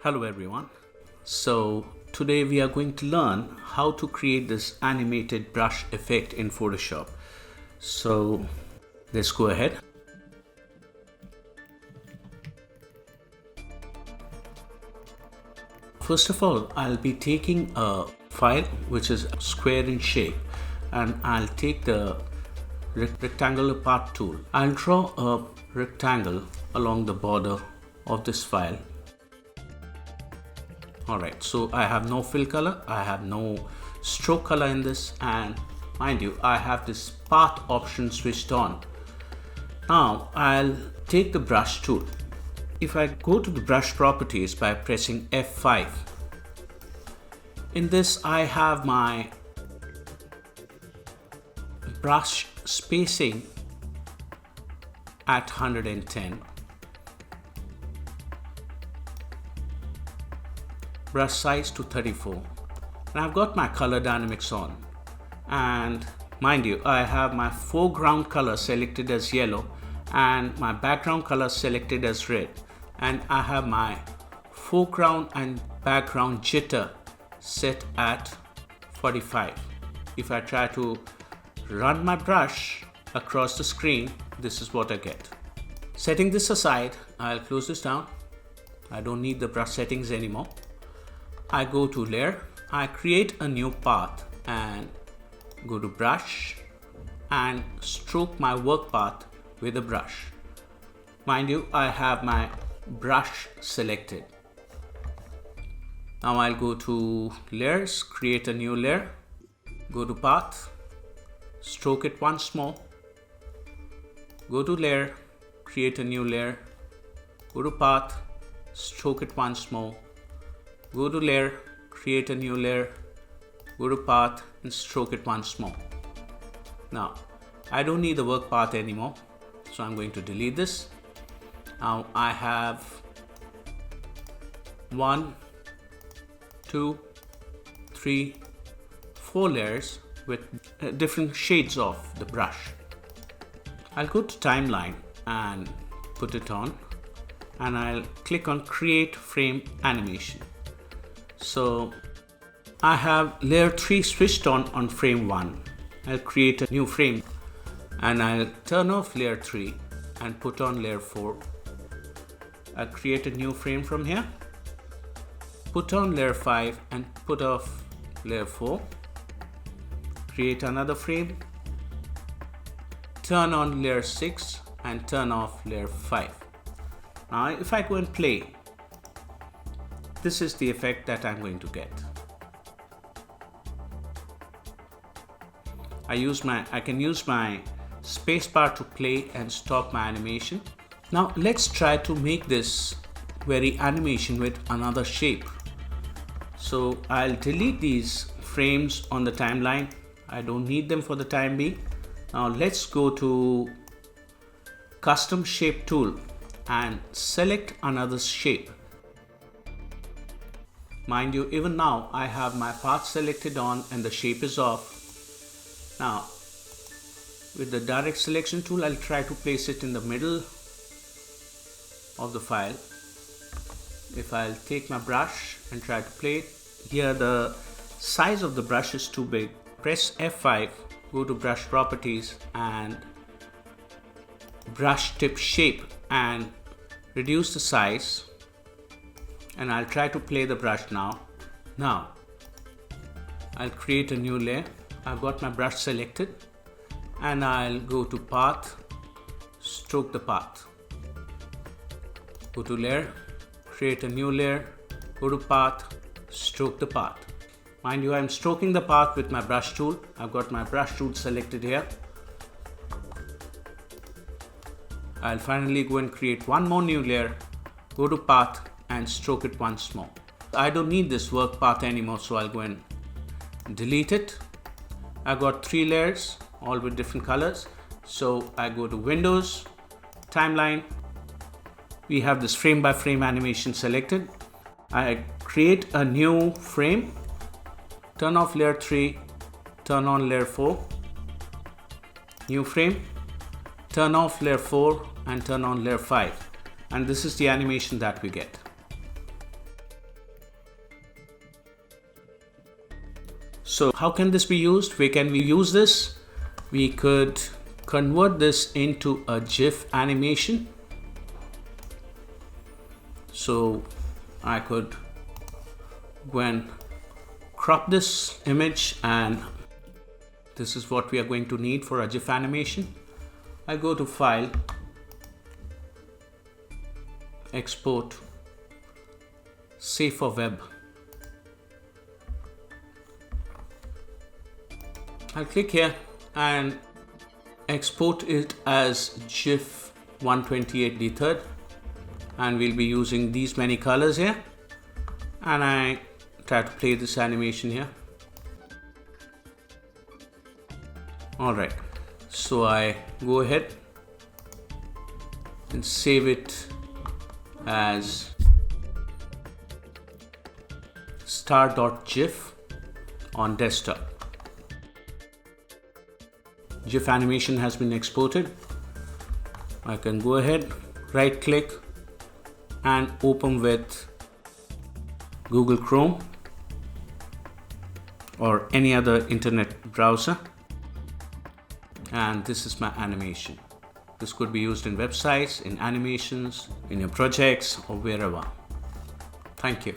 Hello everyone. So today we are going to learn how to create this animated brush effect in Photoshop. So let's go ahead. First of all, I'll be taking a file which is square in shape, and I'll take the rectangular part tool. I'll draw a rectangle along the border of this file. Alright, so I have no fill color, I have no stroke color in this, and mind you, I have this path option switched on. Now I'll take the brush tool. If I go to the brush properties by pressing F5, in this I have my brush spacing at 110, brush size to 34, and I've got my color dynamics on, and mind you, I have my foreground color selected as yellow and my background color selected as red, and I have my foreground and background jitter set at 45. If I try to run my brush across the screen, this is what I get. Setting this aside, I'll close this down. I don't need the brush settings anymore. I go to layer, I create a new path and go to brush and stroke my work path with a brush. Mind you, I have my brush selected. Now I'll go to layers, create a new layer, go to path, stroke it once more, go to layer, create a new layer, go to path, stroke it once more, go to layer, create a new layer, go to path and stroke it once more. Now I don't need the work path anymore, so I'm going to delete this. Now I have 1, 2, 3, 4 layers with different shades of the brush. I'll go to timeline and put it on, and I'll click on create frame animation. So I have layer 3 switched on frame 1. I'll create a new frame and I'll turn off layer 3 and put on layer 4. I'll create a new frame from here, put on layer 5 and put off layer 4. Create another frame, turn on layer 6 and turn off layer 5. Now if I go and play, this is the effect that I'm going to get. I can use my spacebar to play and stop my animation. Now let's try to make this very animation with another shape. So I'll delete these frames on the timeline. I don't need them for the time being. Now let's go to custom shape tool and select another shape. Mind you, even now I have my path selected on and the shape is off. Now with the direct selection tool, I'll try to place it in the middle of the file. If I'll take my brush and try to play it, here the size of the brush is too big. Press F5, go to brush properties and brush tip shape and reduce the size, and I'll try to play the brush now. Now I'll create a new layer. I've got my brush selected and I'll go to path, stroke the path, go to layer, create a new layer, go to path, stroke the path. Mind you, I'm stroking the path with my brush tool. I've got my brush tool selected here. I'll finally go and create one more new layer, go to path and stroke it once more. I don't need this work path anymore, so I'll go and delete it. I've got 3 layers, all with different colors. So I go to Windows, Timeline. We have this frame by frame animation selected. I create a new frame, turn off layer 3, turn on layer 4, new frame, turn off layer 4 and turn on layer 5, and this is the animation that we get. So how can this be used? Where can we use this? We could convert this into a GIF animation. So I could go and crop this image, and this is what we are going to need for a GIF animation. I go to File, Export, Save for Web. I'll click here and export it as GIF 128d3, and we'll be using these many colors here, and I try to play this animation here. Alright, so I go ahead and save it as star.gif on desktop. GIF animation has been exported. I can go ahead, right click and open with Google Chrome or any other internet browser, and this is my animation. This could be used in websites, in animations, in your projects, or wherever. Thank you.